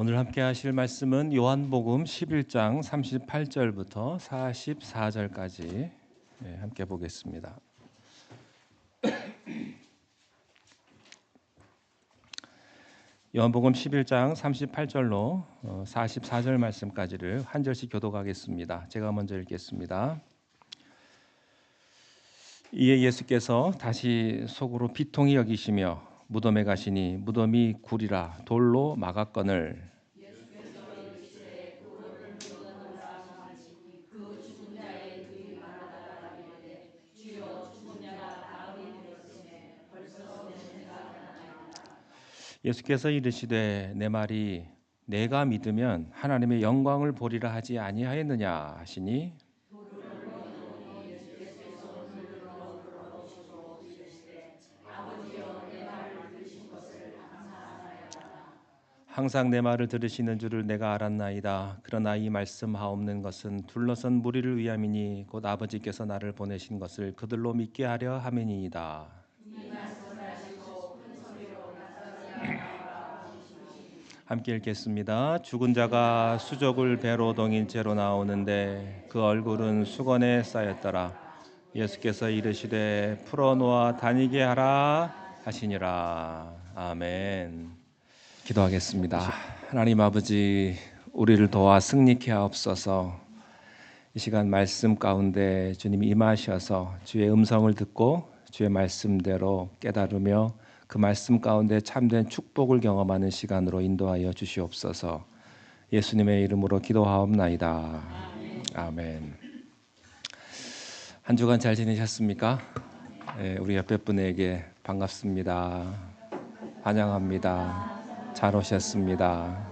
오늘 함께 하실 말씀은 요한복음 11장 38절부터 44절까지 함께 보겠습니다. 요한복음 11장 38절로 44절 말씀까지를 한 절씩 교독하겠습니다. 제가 먼저 읽겠습니다. 이에 예수께서 다시 속으로 비통히 여기시며 무덤에 가시니 무덤이 굴이라 돌로 막았거늘 예수께서 이르시되 내 말이 내가 믿으면 하나님의 영광을 보리라 하지 아니하였느냐 하시니 항상 내 말을 들으시는 줄을 내가 알았나이다. 그러나 이 말씀하옵는 것은 둘러선 무리를 위함이니 곧 아버지께서 나를 보내신 것을 그들로 믿게 하려 함이니이다. 함께 읽겠습니다. 죽은 자가 수족을 배로 동인 채로 나오는데 그 얼굴은 수건에 쌓였더라. 예수께서 이르시되 풀어놓아 다니게 하라 하시니라. 아멘. 기도하겠습니다. 하나님 아버지, 우리를 도와 승리케 하옵소서. 이 시간 말씀 가운데 주님이 임하셔서 주의 음성을 듣고 주의 말씀대로 깨달으며 그 말씀 가운데 참된 축복을 경험하는 시간으로 인도하여 주시옵소서. 예수님의 이름으로 기도하옵나이다. 아멘. 한 주간 잘 지내셨습니까? 우리 옆에 분에게 반갑습니다. 환영합니다. 잘 오셨습니다.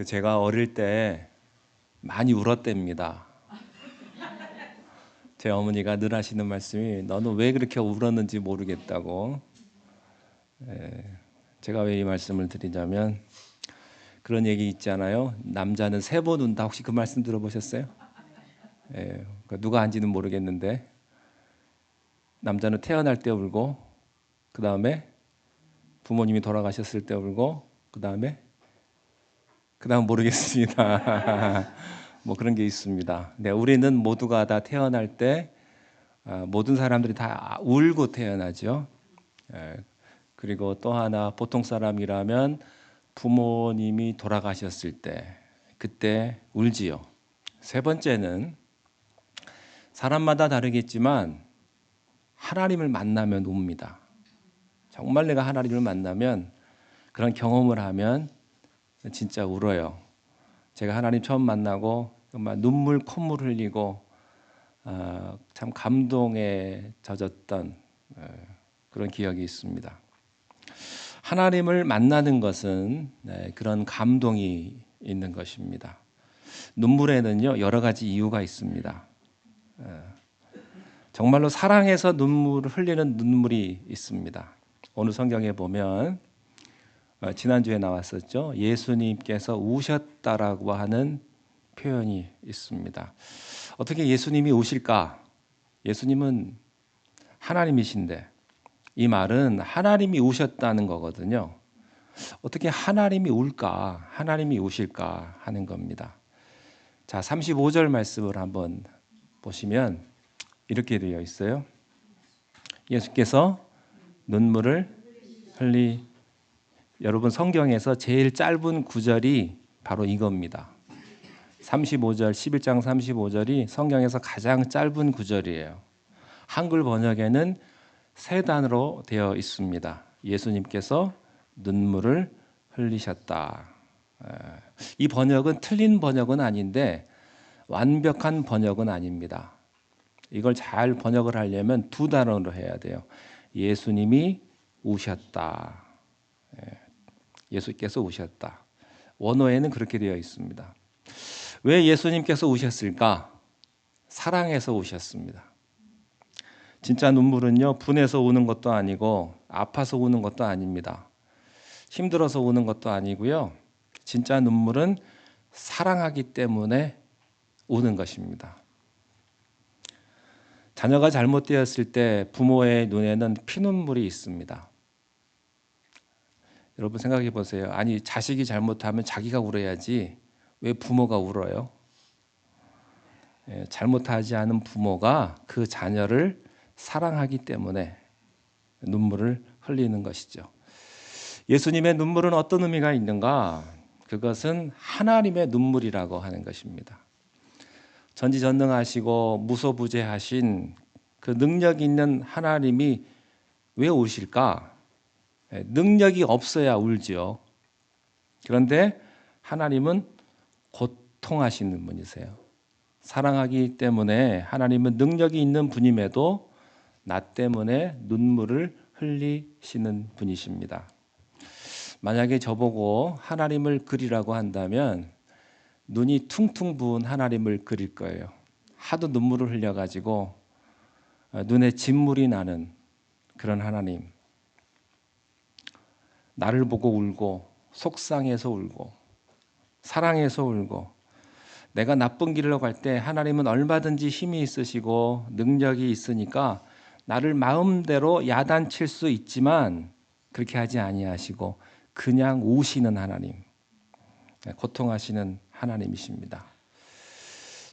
제가 어릴 때 많이 울었답니다. 제 어머니가 늘 하시는 말씀이 너는 왜 그렇게 울었는지 모르겠다고. 제가 왜 이 말씀을 드리냐면 그런 얘기 있잖아요. 남자는 3번 운다. 혹시 그 말씀 들어보셨어요? 누가 한지는 모르겠는데 남자는 태어날 때 울고 그 다음에 부모님이 돌아가셨을 때 울고 그 다음 모르겠습니다. 뭐 그런 게 있습니다. 네, 우리는 모두가 다 태어날 때 모든 사람들이 다 울고 태어나죠. 그리고 또 하나 보통 사람이라면 부모님이 돌아가셨을 때 그때 울지요. 3번째는 사람마다 다르겠지만 하나님을 만나면 웁니다. 정말 내가 하나님을 만나면 그런 경험을 하면 진짜 울어요. 제가 하나님 처음 만나고 정말 눈물 콧물 흘리고 참 감동에 젖었던 그런 기억이 있습니다. 하나님을 만나는 것은 그런 감동이 있는 것입니다. 눈물에는요 여러 가지 이유가 있습니다. 정말로 사랑해서 눈물을 흘리는 눈물이 있습니다. 오늘 성경에 보면 지난주에 나왔었죠. 예수님께서 우셨다라고 하는 표현이 있습니다. 어떻게 예수님이 우실까? 예수님은 하나님이신데 이 말은 하나님이 우셨다는 거거든요. 어떻게 하나님이 울까? 하나님이 우실까? 하는 겁니다. 자, 35절 말씀을 한번 보시면 이렇게 되어 있어요. 예수께서 눈물을 여러분 성경에서 제일 짧은 구절이 바로 이겁니다. 35절, 11장 35절이 성경에서 가장 짧은 구절이에요. 한글 번역에는 3단어로 되어 있습니다. 예수님께서 눈물을 흘리셨다. 이 번역은 틀린 번역은 아닌데 완벽한 번역은 아닙니다. 이걸 잘 번역을 하려면 2단어로 해야 돼요. 예수님이 우셨다. 예수께서 우셨다. 원어에는 그렇게 되어 있습니다. 왜 예수님께서 우셨을까? 사랑해서 우셨습니다. 진짜 눈물은요, 분해서 우는 것도 아니고 아파서 우는 것도 아닙니다. 힘들어서 우는 것도 아니고요. 진짜 눈물은 사랑하기 때문에 우는 것입니다. 자녀가 잘못되었을 때 부모의 눈에는 피눈물이 있습니다. 여러분 생각해 보세요. 아니 자식이 잘못하면 자기가 울어야지 왜 부모가 울어요? 잘못하지 않은 부모가 그 자녀를 사랑하기 때문에 눈물을 흘리는 것이죠. 예수님의 눈물은 어떤 의미가 있는가? 그것은 하나님의 눈물이라고 하는 것입니다. 전지전능하시고 무소부재하신 그 능력 있는 하나님이 왜 우실까? 능력이 없어야 울지요. 그런데 하나님은 고통하시는 분이세요. 사랑하기 때문에 하나님은 능력이 있는 분임에도 나 때문에 눈물을 흘리시는 분이십니다. 만약에 저보고 하나님을 그리라고 한다면 눈이 퉁퉁 부은 하나님을 그릴 거예요. 하도 눈물을 흘려가지고 눈에 진물이 나는 그런 하나님. 나를 보고 울고 속상해서 울고 사랑해서 울고 내가 나쁜 길로 갈 때 하나님은 얼마든지 힘이 있으시고 능력이 있으니까 나를 마음대로 야단칠 수 있지만 그렇게 하지 아니하시고 그냥 우시는 하나님, 고통하시는 하나님이십니다.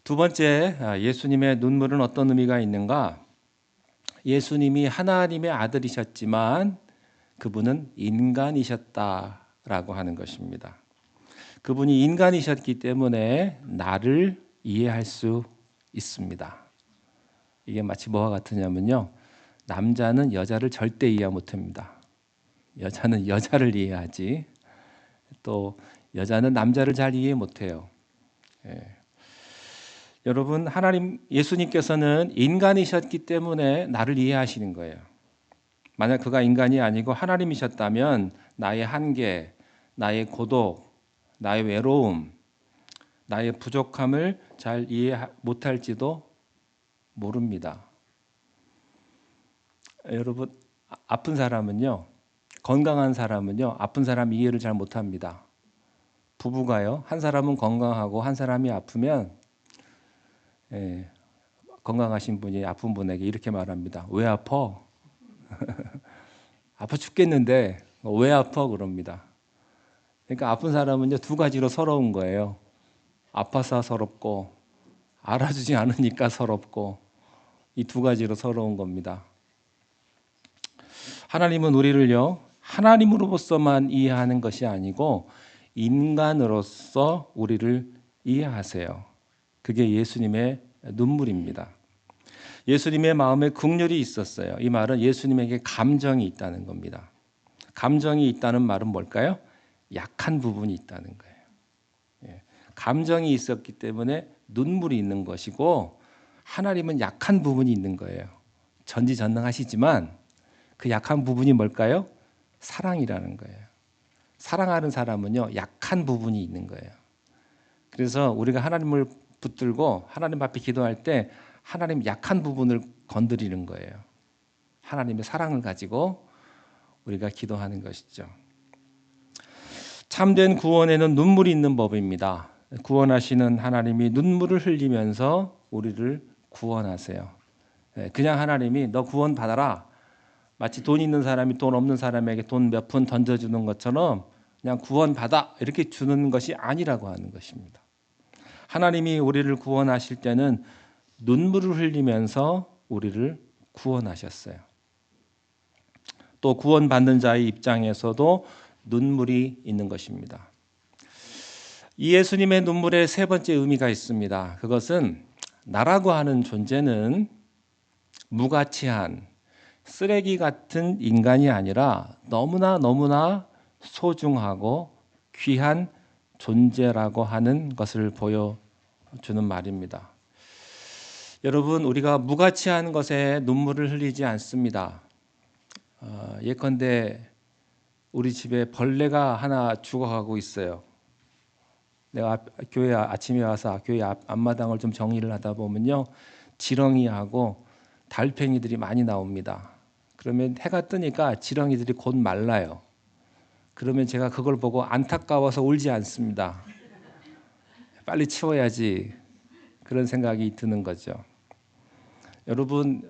두 번째, 예수님의 눈물은 어떤 의미가 있는가? 예수님이 하나님의 아들이셨지만 그분은 인간이셨다라고 하는 것입니다. 그분이 인간이셨기 때문에 나를 이해할 수 있습니다. 이게 마치 뭐와 같으냐면요. 남자는 여자를 절대 이해 못합니다. 여자는 여자를 이해하지 또 여자는 남자를 잘 이해 못해요. 여러분 하나님 예수님께서는 인간이셨기 때문에 나를 이해하시는 거예요. 만약 그가 인간이 아니고 하나님이셨다면 나의 한계, 나의 고독, 나의 외로움, 나의 부족함을 잘 이해 못할지도 모릅니다. 여러분 아픈 사람은요, 건강한 사람은요, 아픈 사람 이해를 잘 못합니다. 부부가요, 한 사람은 건강하고 한 사람이 아프면 건강하신 분이 아픈 분에게 이렇게 말합니다. 왜 아파? 아파 죽겠는데 왜 아파? 그럽니다. 그러니까 아픈 사람은요 두 가지로 서러운 거예요. 아파서 서럽고 알아주지 않으니까 서럽고 이 두 가지로 서러운 겁니다. 하나님은 우리를요 하나님으로서만 이해하는 것이 아니고 인간으로서 우리를 이해하세요. 그게 예수님의 눈물입니다. 예수님의 마음에 긍휼이 있었어요. 이 말은 예수님에게 감정이 있다는 겁니다. 감정이 있다는 말은 뭘까요? 약한 부분이 있다는 거예요. 감정이 있었기 때문에 눈물이 있는 것이고 하나님은 약한 부분이 있는 거예요. 전지전능하시지만 그 약한 부분이 뭘까요? 사랑이라는 거예요. 사랑하는 사람은요 약한 부분이 있는 거예요. 그래서 우리가 하나님을 붙들고 하나님 앞에 기도할 때 하나님 약한 부분을 건드리는 거예요. 하나님의 사랑을 가지고 우리가 기도하는 것이죠. 참된 구원에는 눈물이 있는 법입니다. 구원하시는 하나님이 눈물을 흘리면서 우리를 구원하세요. 그냥 하나님이 너 구원 받아라. 마치 돈 있는 사람이 돈 없는 사람에게 돈 몇 푼 던져주는 것처럼 그냥 구원 받아 이렇게 주는 것이 아니라고 하는 것입니다. 하나님이 우리를 구원하실 때는 눈물을 흘리면서 우리를 구원하셨어요. 또 구원받는 자의 입장에서도 눈물이 있는 것입니다. 이 예수님의 눈물의 세 번째 의미가 있습니다. 그것은 나라고 하는 존재는 무가치한 쓰레기 같은 인간이 아니라 너무나 소중하고 귀한 존재라고 하는 것을 보여주는 말입니다. 여러분 우리가 무가치한 것에 눈물을 흘리지 않습니다. 예컨대 우리 집에 벌레가 하나 죽어가고 있어요. 내가 교회 아침에 와서 교회 앞마당을 좀 정리를 하다 보면요, 지렁이하고 달팽이들이 많이 나옵니다. 그러면 해가 뜨니까 지렁이들이 곧 말라요. 그러면 제가 그걸 보고 안타까워서 울지 않습니다. 빨리 치워야지 그런 생각이 드는 거죠. 여러분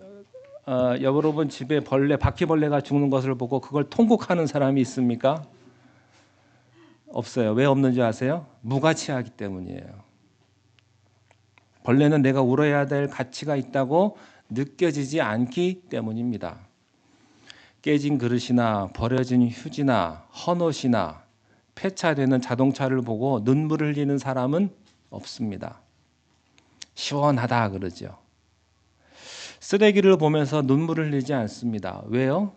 여러분 집에 바퀴벌레가 죽는 것을 보고 그걸 통곡하는 사람이 있습니까? 없어요. 왜 없는지 아세요? 무가치하기 때문이에요. 벌레는 내가 울어야 될 가치가 있다고 느껴지지 않기 때문입니다. 깨진 그릇이나 버려진 휴지나 헌옷이나 폐차되는 자동차를 보고 눈물을 흘리는 사람은 없습니다. 시원하다 그러죠. 쓰레기를 보면서 눈물을 흘리지 않습니다. 왜요?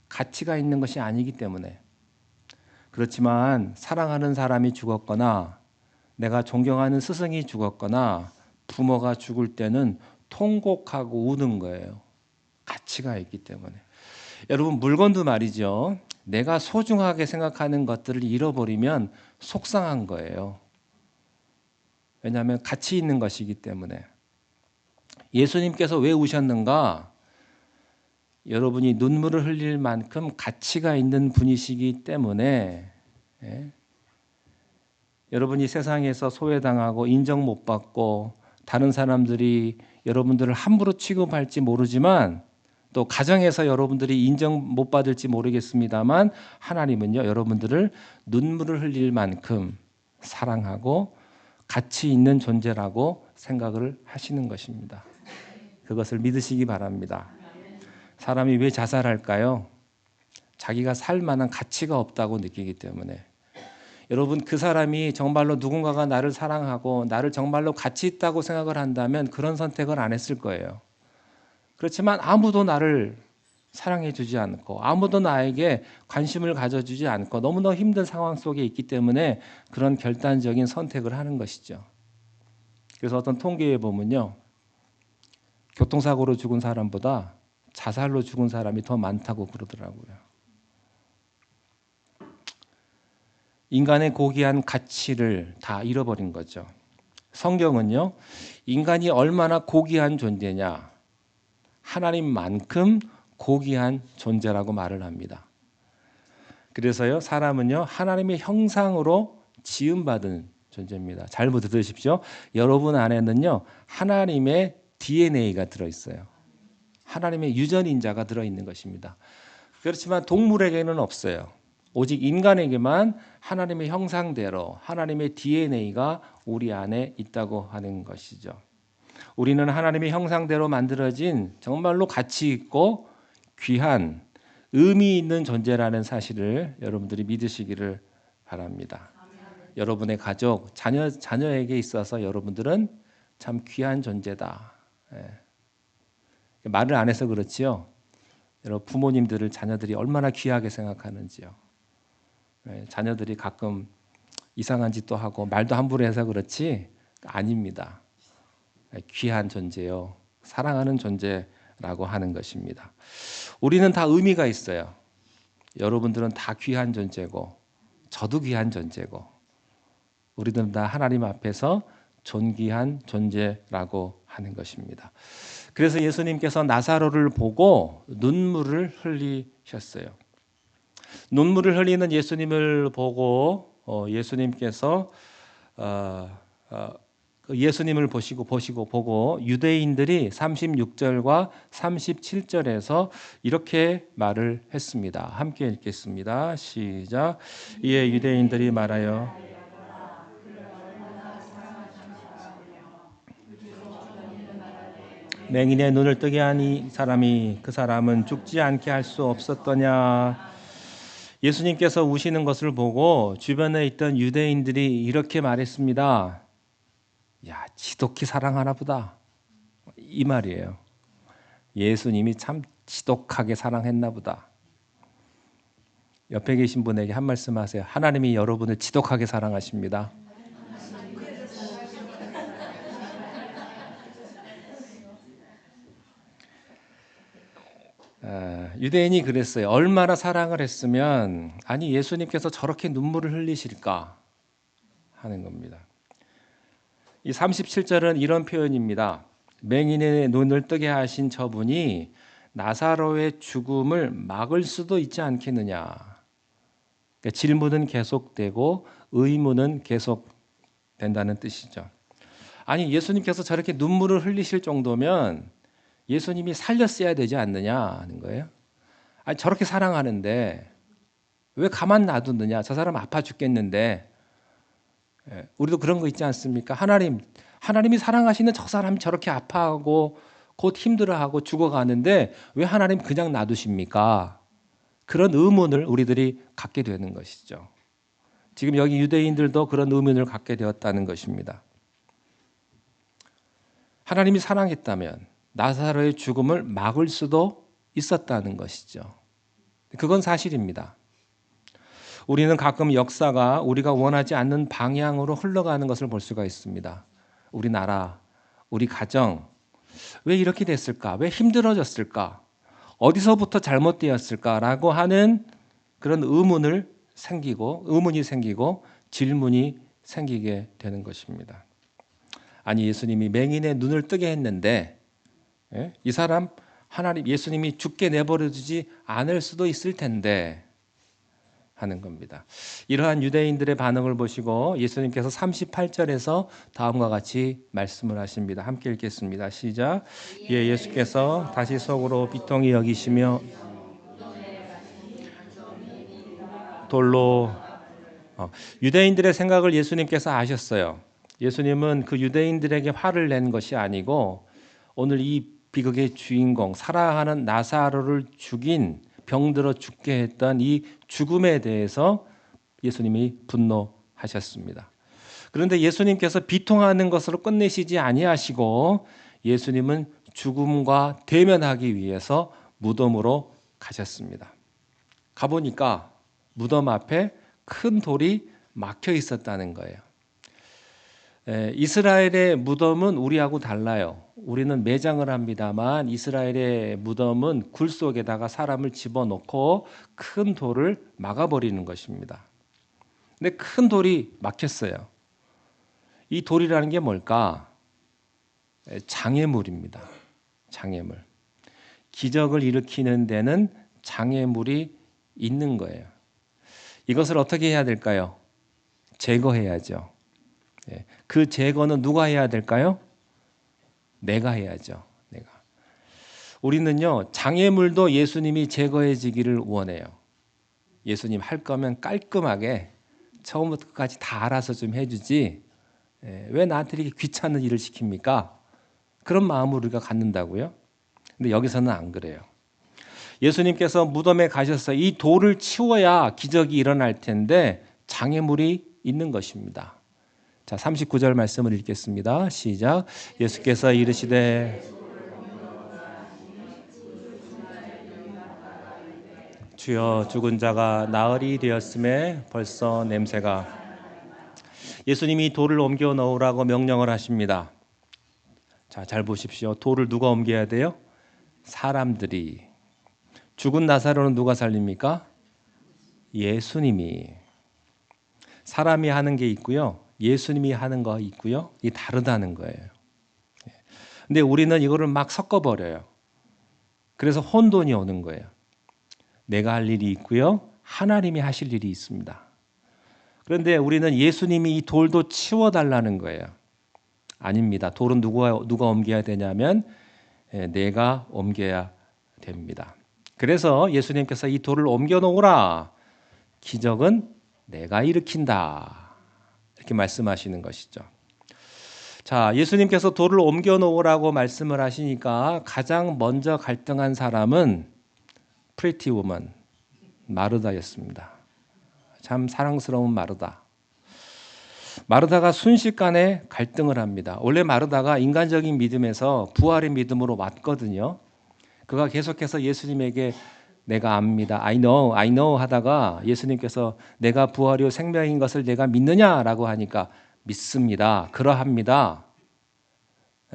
가치가 있는 것이 아니기 때문에. 그렇지만 사랑하는 사람이 죽었거나 내가 존경하는 스승이 죽었거나 부모가 죽을 때는 통곡하고 우는 거예요. 가치가 있기 때문에. 여러분 물건도 말이죠. 내가 소중하게 생각하는 것들을 잃어버리면 속상한 거예요. 왜냐하면 가치 있는 것이기 때문에. 예수님께서 왜 우셨는가? 여러분이 눈물을 흘릴 만큼 가치가 있는 분이시기 때문에 여러분이 세상에서 소외당하고 인정 못 받고 다른 사람들이 여러분들을 함부로 취급할지 모르지만 또 가정에서 여러분들이 인정 못 받을지 모르겠습니다만 하나님은요 여러분들을 눈물을 흘릴 만큼 사랑하고 가치 있는 존재라고 생각을 하시는 것입니다. 그것을 믿으시기 바랍니다. 사람이 왜 자살할까요? 자기가 살 만한 가치가 없다고 느끼기 때문에. 여러분 그 사람이 정말로 누군가가 나를 사랑하고 나를 정말로 가치 있다고 생각을 한다면 그런 선택을 안 했을 거예요. 그렇지만 아무도 나를 사랑해 주지 않고 아무도 나에게 관심을 가져주지 않고 너무나 힘든 상황 속에 있기 때문에 그런 결단적인 선택을 하는 것이죠. 그래서 어떤 통계에 보면요. 교통사고로 죽은 사람보다 자살로 죽은 사람이 더 많다고 그러더라고요. 인간의 고귀한 가치를 다 잃어버린 거죠. 성경은요. 인간이 얼마나 고귀한 존재냐. 하나님만큼 고귀한 존재라고 말을 합니다. 그래서요. 사람은요. 하나님의 형상으로 지음받은 존재입니다. 잘 들으십시오. 여러분 안에는요. 하나님의 DNA가 들어있어요. 하나님의 유전인자가 들어있는 것입니다. 그렇지만 동물에게는 없어요. 오직 인간에게만 하나님의 형상대로 하나님의 DNA가 우리 안에 있다고 하는 것이죠. 우리는 하나님의 형상대로 만들어진 정말로 가치 있고 귀한 의미 있는 존재라는 사실을 여러분들이 믿으시기를 바랍니다. 여러분의 가족, 자녀에게 있어서 여러분들은 참 귀한 존재다. 말을 안 해서 그렇지요. 여러분 부모님들을 자녀들이 얼마나 귀하게 생각하는지요. 자녀들이 가끔 이상한 짓도 하고 말도 함부로 해서 그렇지 아닙니다. 귀한 존재요. 사랑하는 존재라고 하는 것입니다. 우리는 다 의미가 있어요. 여러분들은 다 귀한 존재고 저도 귀한 존재고 우리들은 다 하나님 앞에서 존귀한 존재라고 하는 것입니다. 그래서 예수님께서 나사로를 보고 눈물을 흘리셨어요. 눈물을 흘리는 예수님을 보고 예수님께서 예수님을 보고 유대인들이 36절과 37절에서 이렇게 말을 했습니다. 함께 읽겠습니다. 시작. 이에 유대인들이 말하여 맹인의 눈을 뜨게 한 이 사람이 그 사람은 죽지 않게 할 수 없었더냐. 예수님께서 우시는 것을 보고 주변에 있던 유대인들이 이렇게 말했습니다. 야, 지독히 사랑하나 보다. 이 말이에요. 예수님이 참 지독하게 사랑했나 보다. 옆에 계신 분에게 한 말씀 하세요. 하나님이 여러분을 지독하게 사랑하십니다. 유대인이 그랬어요. 얼마나 사랑을 했으면 아니 예수님께서 저렇게 눈물을 흘리실까 하는 겁니다. 이 37절은 이런 표현입니다. 맹인의 눈을 뜨게 하신 저분이 나사로의 죽음을 막을 수도 있지 않겠느냐. 그러니까 질문은 계속되고 의문은 계속된다는 뜻이죠. 아니 예수님께서 저렇게 눈물을 흘리실 정도면 예수님이 살렸어야 되지 않느냐 하는 거예요. 아니, 저렇게 사랑하는데 왜 가만 놔두느냐? 저 사람 아파 죽겠는데. 우리도 그런 거 있지 않습니까? 하나님이 사랑하시는 저 사람이 저렇게 아파하고 곧 힘들어하고 죽어가는데 왜 하나님 그냥 놔두십니까? 그런 의문을 우리들이 갖게 되는 것이죠. 지금 여기 유대인들도 그런 의문을 갖게 되었다는 것입니다. 하나님이 사랑했다면 나사로의 죽음을 막을 수도 있었다는 것이죠. 그건 사실입니다. 우리는 가끔 역사가 우리가 원하지 않는 방향으로 흘러가는 것을 볼 수가 있습니다. 우리 나라, 우리 가정, 왜 이렇게 됐을까? 왜 힘들어졌을까? 어디서부터 잘못되었을까라고 하는 그런 의문이 생기고 질문이 생기게 되는 것입니다. 아니, 예수님이 맹인의 눈을 뜨게 했는데 이 사람 예수님이 죽게 내버려 두지 않을 수도 있을 텐데 하는 겁니다. 이러한 유대인들의 반응을 보시고 예수님께서 38절에서 다음과 같이 말씀을 하십니다. 함께 읽겠습니다. 시작. 예수께서 다시 속으로 비통히 여기시며 돌로 유대인들의 생각을 예수님께서 아셨어요. 예수님은 그 유대인들에게 화를 낸 것이 아니고 오늘 이 비극의 주인공 사랑하는 나사로를 죽인 병들어 죽게 했던 이 죽음에 대해서 예수님이 분노하셨습니다. 그런데 예수님께서 비통하는 것으로 끝내시지 아니하시고 예수님은 죽음과 대면하기 위해서 무덤으로 가셨습니다. 가보니까 무덤 앞에 큰 돌이 막혀 있었다는 거예요. 이스라엘의 무덤은 우리하고 달라요. 우리는 매장을 합니다만 이스라엘의 무덤은 굴 속에다가 사람을 집어넣고 큰 돌을 막아버리는 것입니다. 근데 큰 돌이 막혔어요. 이 돌이라는 게 뭘까? 장애물입니다. 장애물. 기적을 일으키는 데는 장애물이 있는 거예요. 이것을 어떻게 해야 될까요? 제거해야죠. 그 제거는 누가 해야 될까요? 내가 해야죠. 내가. 우리는요, 장애물도 예수님이 제거해지기를 원해요. 예수님 할 거면 깔끔하게 처음부터 끝까지 다 알아서 좀 해주지. 왜 나한테 이렇게 귀찮은 일을 시킵니까? 그런 마음을 우리가 갖는다고요. 근데 여기서는 안 그래요. 예수님께서 무덤에 가셔서 이 돌을 치워야 기적이 일어날 텐데 장애물이 있는 것입니다. 자, 39절 말씀을 읽겠습니다. 시작. 예수께서 이르시되 주여 죽은 자가 나흘이 되었음에 벌써 냄새가. 예수님이 돌을 옮겨 놓으라고 명령을 하십니다. 자, 잘 보십시오. 돌을 누가 옮겨야 돼요? 사람들이. 죽은 나사로는 누가 살립니까? 예수님이. 사람이 하는 게 있고요. 예수님이 하는 거 있고요. 이 다르다는 거예요. 근데 우리는 이거를 막 섞어버려요. 그래서 혼돈이 오는 거예요. 내가 할 일이 있고요. 하나님이 하실 일이 있습니다. 그런데 우리는 예수님이 이 돌도 치워달라는 거예요. 아닙니다. 돌은 누가 옮겨야 되냐면 내가 옮겨야 됩니다. 그래서 예수님께서 이 돌을 옮겨 놓으라. 기적은 내가 일으킨다. 이렇게 말씀하시는 것이죠. 자, 예수님께서 돌을 옮겨 놓으라고 말씀을 하시니까 가장 먼저 갈등한 사람은 프리티 우먼 마르다였습니다. 참 사랑스러운 마르다. 마르다가 순식간에 갈등을 합니다. 원래 마르다가 인간적인 믿음에서 부활의 믿음으로 왔거든요. 그가 계속해서 예수님에게 내가 압니다. I know 하다가 예수님께서 내가 부활이요 생명인 것을 내가 믿느냐라고 하니까 믿습니다. 그러합니다.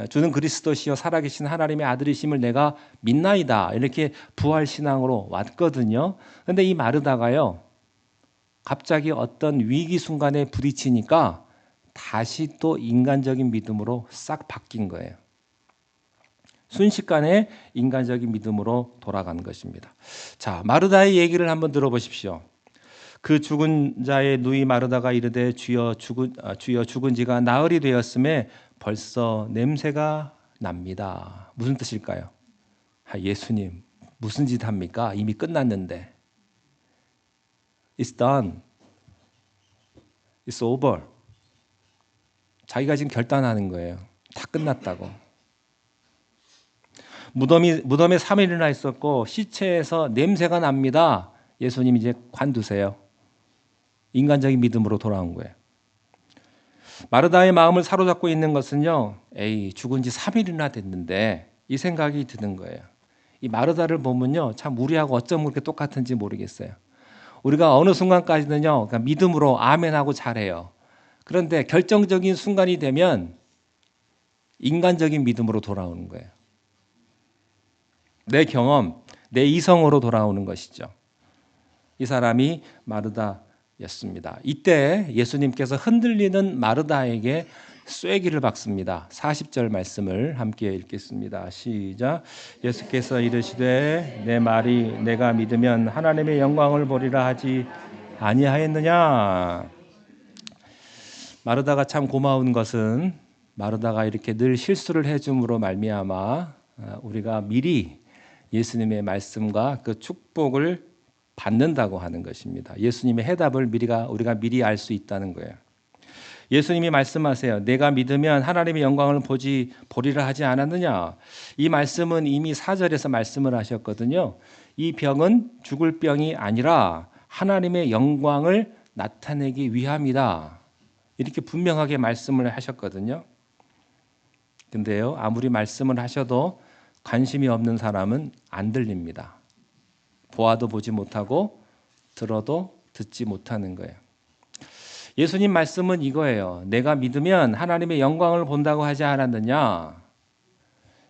주는 그리스도시요 살아계신 하나님의 아들이심을 내가 믿나이다. 이렇게 부활신앙으로 왔거든요. 그런데 이 마르다가요. 갑자기 어떤 위기 순간에 부딪히니까 다시 또 인간적인 믿음으로 싹 바뀐 거예요. 순식간에 인간적인 믿음으로 돌아간 것입니다. 자, 마르다의 얘기를 한번 들어보십시오. 그 죽은 자의 누이 마르다가 이르되 주여 죽은 지가 나흘이 되었음에 벌써 냄새가 납니다. 무슨 뜻일까요? 예수님 무슨 짓 합니까? 이미 끝났는데. It's done. It's over. 자기가 지금 결단하는 거예요. 다 끝났다고. 무덤에 3일이나 있었고 시체에서 냄새가 납니다. 예수님 이제 관두세요. 인간적인 믿음으로 돌아온 거예요. 마르다의 마음을 사로잡고 있는 것은요. 에이, 죽은 지 3일이나 됐는데 이 생각이 드는 거예요. 이 마르다를 보면요. 참 우리하고 어쩜 그렇게 똑같은지 모르겠어요. 우리가 어느 순간까지는요. 그러니까 믿음으로 아멘하고 잘해요. 그런데 결정적인 순간이 되면 인간적인 믿음으로 돌아오는 거예요. 내 경험, 내 이성으로 돌아오는 것이죠. 이 사람이 마르다였습니다. 이때 예수님께서 흔들리는 마르다에게 쐐기를 박습니다. 40절 말씀을 함께 읽겠습니다. 시작. 예수께서 이르시되 내 말이 내가 믿으면 하나님의 영광을 보리라 하지 아니하였느냐. 마르다가 참 고마운 것은 마르다가 이렇게 늘 실수를 해줌으로 말미암아 우리가 미리 예수님의 말씀과 그 축복을 받는다고 하는 것입니다. 예수님의 해답을 우리가 미리 알 수 있다는 거예요. 예수님이 말씀하세요. 내가 믿으면 하나님의 영광을 보리라 하지 않았느냐. 이 말씀은 이미 4절에서 말씀을 하셨거든요. 이 병은 죽을 병이 아니라 하나님의 영광을 나타내기 위함이다. 이렇게 분명하게 말씀을 하셨거든요. 근데요, 아무리 말씀을 하셔도 관심이 없는 사람은 안 들립니다. 보아도 보지 못하고 들어도 듣지 못하는 거예요. 예수님 말씀은 이거예요. 내가 믿으면 하나님의 영광을 본다고 하지 않았느냐.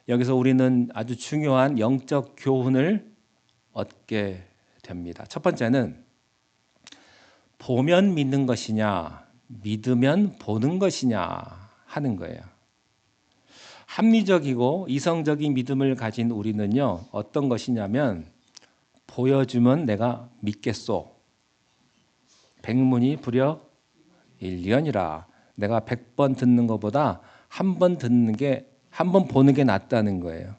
여기서 우리는 아주 중요한 영적 교훈을 얻게 됩니다. 첫 번째는 보면 믿는 것이냐, 믿으면 보는 것이냐 하는 거예요. 합리적이고 이성적인 믿음을 가진 우리는요, 어떤 것이냐면 보여주면 내가 믿겠소. 백문이 불여일견이라. 내가 100번 듣는 것보다 한 번 보는 게 낫다는 거예요.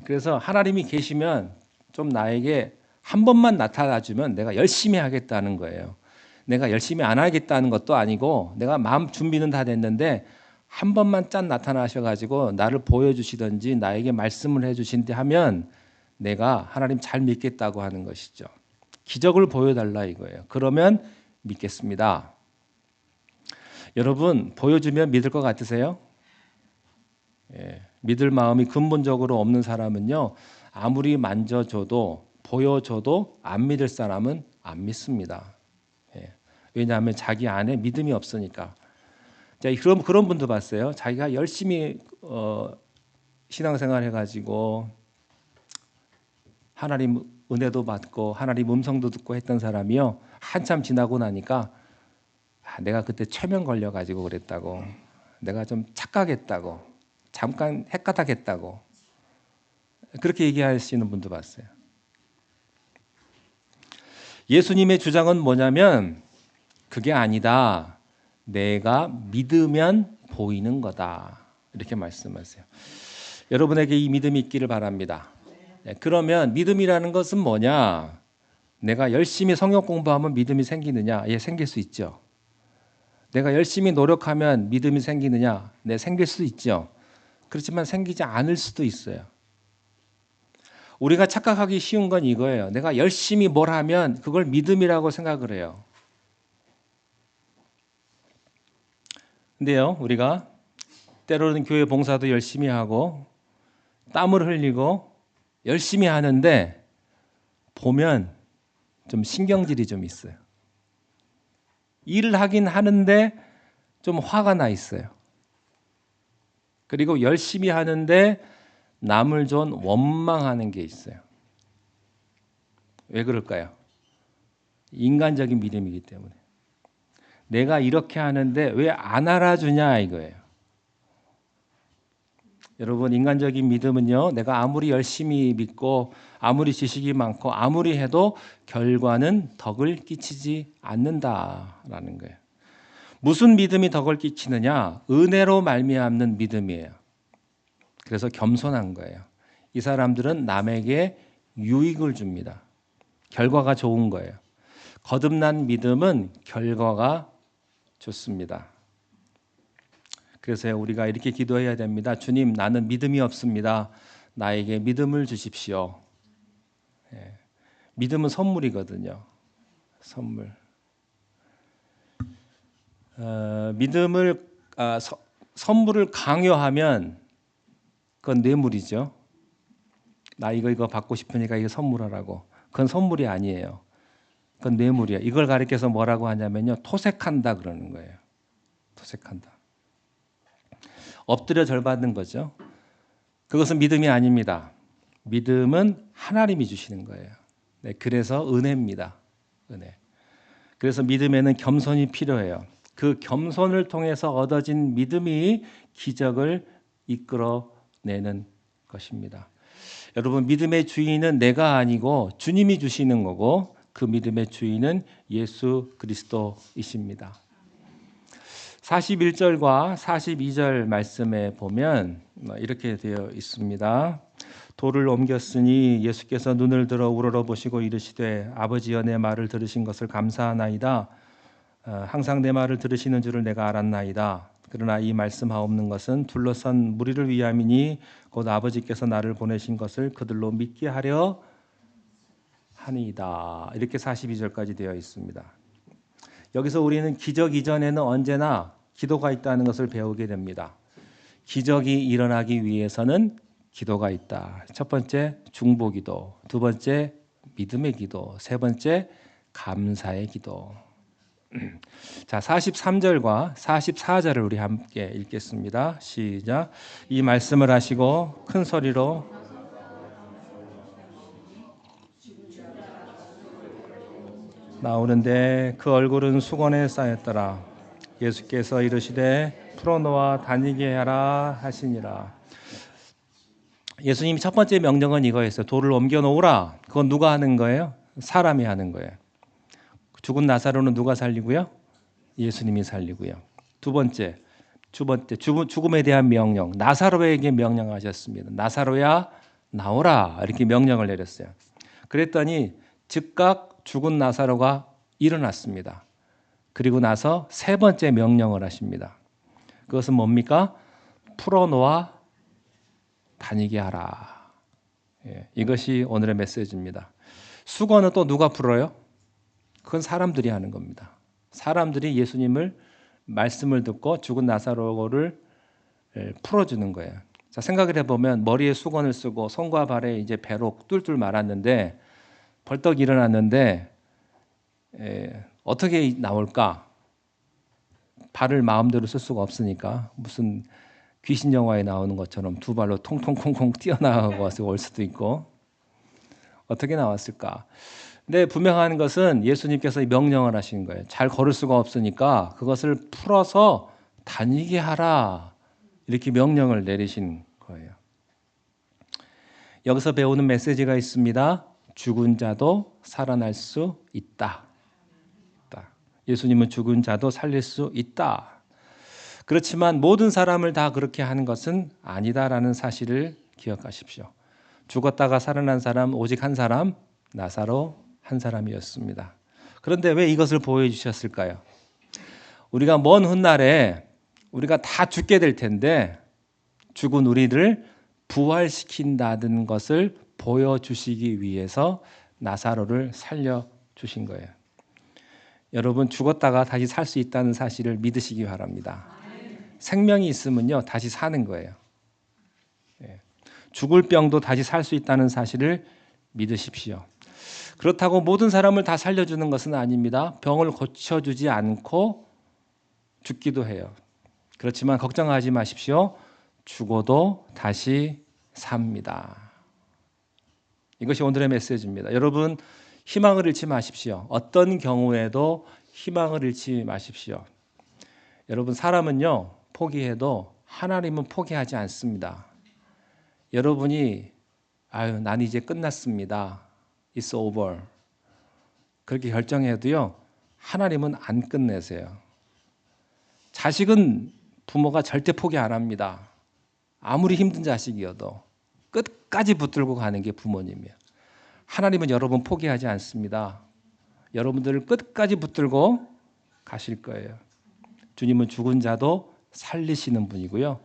그래서 하나님이 계시면 좀 나에게 한 번만 나타나주면 내가 열심히 하겠다는 거예요. 내가 열심히 안 하겠다는 것도 아니고 내가 마음 준비는 다 됐는데 한 번만 짠 나타나셔가지고 나를 보여주시든지 나에게 말씀을 해주신데 하면 내가 하나님 잘 믿겠다고 하는 것이죠. 기적을 보여달라 이거예요. 그러면 믿겠습니다. 여러분 보여주면 믿을 것 같으세요? 믿을 마음이 근본적으로 없는 사람은요. 아무리 만져줘도 보여줘도 안 믿을 사람은 안 믿습니다. 왜냐하면 자기 안에 믿음이 없으니까. 자, 그런 분도 봤어요. 자기가 열심히 신앙생활 해가지고 하나님 은혜도 받고 하나님 음성도 듣고 했던 사람이요. 한참 지나고 나니까 내가 그때 최면 걸려가지고 그랬다고. 내가 좀 착각했다고. 잠깐 헷가닥했다고. 그렇게 얘기하시는 분도 봤어요. 예수님의 주장은 뭐냐면 그게 아니다. 내가 믿으면 보이는 거다. 이렇게 말씀하세요. 여러분에게 이 믿음이 있기를 바랍니다. 그러면 믿음이라는 것은 뭐냐? 내가 열심히 성경 공부하면 믿음이 생기느냐? 예, 생길 수 있죠. 내가 열심히 노력하면 믿음이 생기느냐? 네, 생길 수 있죠. 그렇지만 생기지 않을 수도 있어요. 우리가 착각하기 쉬운 건 이거예요. 내가 열심히 뭘 하면 그걸 믿음이라고 생각을 해요. 근데요, 우리가 때로는 교회 봉사도 열심히 하고 땀을 흘리고 열심히 하는데 보면 좀 신경질이 좀 있어요. 일을 하긴 하는데 좀 화가 나 있어요. 그리고 열심히 하는데 남을 좀 원망하는 게 있어요. 왜 그럴까요? 인간적인 믿음이기 때문에. 내가 이렇게 하는데 왜 안 알아주냐 이거예요. 여러분, 인간적인 믿음은요, 내가 아무리 열심히 믿고 아무리 지식이 많고 아무리 해도 결과는 덕을 끼치지 않는다라는 거예요. 무슨 믿음이 덕을 끼치느냐? 은혜로 말미암는 믿음이에요. 그래서 겸손한 거예요. 이 사람들은 남에게 유익을 줍니다. 결과가 좋은 거예요. 거듭난 믿음은 결과가 좋습니다. 그래서 우리가 이렇게 기도해야 됩니다. 주님, 나는 믿음이 없습니다. 나에게 믿음을 주십시오. 믿음은 선물이거든요. 선물. 믿음을 선물을 강요하면 그건 뇌물이죠. 나 이거 받고 싶으니까 이거 선물하라고. 그건 선물이 아니에요. 그건 뇌물이야. 이걸 가리켜서 뭐라고 하냐면요, 토색한다 그러는 거예요. 토색한다. 엎드려 절받는 거죠. 그것은 믿음이 아닙니다. 믿음은 하나님이 주시는 거예요. 네, 그래서 은혜입니다. 은혜. 그래서 믿음에는 겸손이 필요해요. 그 겸손을 통해서 얻어진 믿음이 기적을 이끌어내는 것입니다. 여러분, 믿음의 주인은 내가 아니고 주님이 주시는 거고 그 믿음의 주인은 예수 그리스도이십니다. 41절과 42절 말씀에 보면 이렇게 되어 있습니다. 돌을 옮겼으니 예수께서 눈을 들어 우러러보시고 이르시되 아버지여 내 말을 들으신 것을 감사하나이다. 항상 내 말을 들으시는 줄을 내가 알았나이다. 그러나 이 말씀하옵는 것은 둘러선 무리를 위함이니 곧 아버지께서 나를 보내신 것을 그들로 믿게 하려 하니이다. 이렇게 42절까지 되어 있습니다. 여기서 우리는 기적 이전에는 언제나 기도가 있다는 것을 배우게 됩니다. 기적이 일어나기 위해서는 기도가 있다. 첫 번째 중보기도, 두 번째 믿음의 기도, 세 번째 감사의 기도. 자, 43절과 44절을 우리 함께 읽겠습니다. 시작. 이 말씀을 하시고 큰 소리로 나오는데 그 얼굴은 수건에 쌓였더라. 예수께서 이르시되 풀어놓아 다니게 하라 하시니라. 예수님이 첫 번째 명령은 이거였어요. 돌을 옮겨 놓으라. 그건 누가 하는 거예요? 사람이 하는 거예요. 죽은 나사로는 누가 살리고요? 예수님이 살리고요. 두 번째 죽음에 대한 명령. 나사로에게 명령하셨습니다. 나사로야 나오라. 이렇게 명령을 내렸어요. 그랬더니 즉각 죽은 나사로가 일어났습니다. 그리고 나서 세 번째 명령을 하십니다. 그것은 뭡니까? 풀어놓아 다니게 하라. 이것이 오늘의 메시지입니다. 수건은 또 누가 풀어요? 그건 사람들이 하는 겁니다. 사람들이 예수님을 말씀을 듣고 죽은 나사로를 풀어주는 거예요. 자, 생각을 해보면 머리에 수건을 쓰고 손과 발에 이제 배로 뚫뚫 말았는데 벌떡 일어났는데 어떻게 나올까? 발을 마음대로 쓸 수가 없으니까 무슨 귀신 영화에 나오는 것처럼 두 발로 통통콩콩 뛰어나가서 올 수도 있고 어떻게 나왔을까? 근데 분명한 것은 예수님께서 명령을 하신 거예요. 잘 걸을 수가 없으니까 그것을 풀어서 다니게 하라. 이렇게 명령을 내리신 거예요. 여기서 배우는 메시지가 있습니다. 죽은 자도 살아날 수 있다. 예수님은 죽은 자도 살릴 수 있다. 그렇지만 모든 사람을 다 그렇게 하는 것은 아니다라는 사실을 기억하십시오. 죽었다가 살아난 사람 오직 한 사람, 나사로 한 사람이었습니다. 그런데 왜 이것을 보여주셨을까요? 우리가 먼 훗날에 우리가 다 죽게 될 텐데 죽은 우리를 부활시킨다는 것을 보여주시기 위해서 나사로를 살려주신 거예요. 여러분 죽었다가 다시 살 수 있다는 사실을 믿으시기 바랍니다. 생명이 있으면요 다시 사는 거예요. 죽을 병도 다시 살 수 있다는 사실을 믿으십시오. 그렇다고 모든 사람을 다 살려주는 것은 아닙니다. 병을 고쳐주지 않고 죽기도 해요. 그렇지만 걱정하지 마십시오. 죽어도 다시 삽니다. 이것이 오늘의 메시지입니다. 여러분 희망을 잃지 마십시오. 어떤 경우에도 희망을 잃지 마십시오. 여러분 사람은요 포기해도 하나님은 포기하지 않습니다. 여러분이 난 이제 끝났습니다. It's over. 그렇게 결정해도요 하나님은 안 끝내세요. 자식은 부모가 절대 포기 안 합니다. 아무리 힘든 자식이어도 끝까지 붙들고 가는 게 부모님이에요. 하나님은 여러분 포기하지 않습니다. 여러분들을 끝까지 붙들고 가실 거예요. 주님은 죽은 자도 살리시는 분이고요.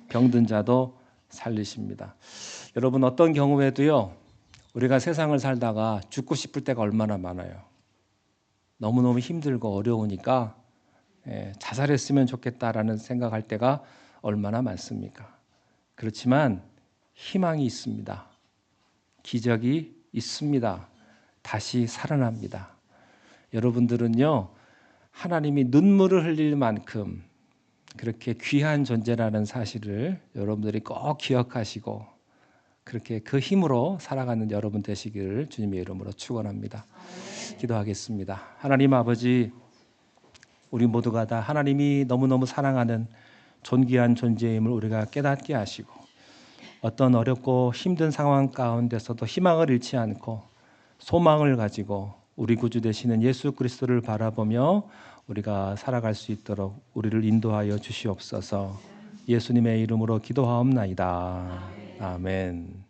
병든 자도 살리십니다. 여러분 어떤 경우에도요. 우리가 세상을 살다가 죽고 싶을 때가 얼마나 많아요. 너무너무 힘들고 어려우니까 자살했으면 좋겠다라는 생각할 때가 얼마나 많습니까? 그렇지만 희망이 있습니다. 기적이 있습니다. 다시 살아납니다. 여러분들은요, 하나님이 눈물을 흘릴 만큼 그렇게 귀한 존재라는 사실을 여러분들이 꼭 기억하시고 그렇게 그 힘으로 살아가는 여러분 되시기를 주님의 이름으로 축원합니다. 기도하겠습니다. 하나님 아버지, 우리 모두가 다 하나님이 너무너무 사랑하는 존귀한 존재임을 우리가 깨닫게 하시고 어떤 어렵고 힘든 상황 가운데서도 희망을 잃지 않고 소망을 가지고 우리 구주 되시는 예수 그리스도를 바라보며 우리가 살아갈 수 있도록 우리를 인도하여 주시옵소서. 예수님의 이름으로 기도하옵나이다. 아멘.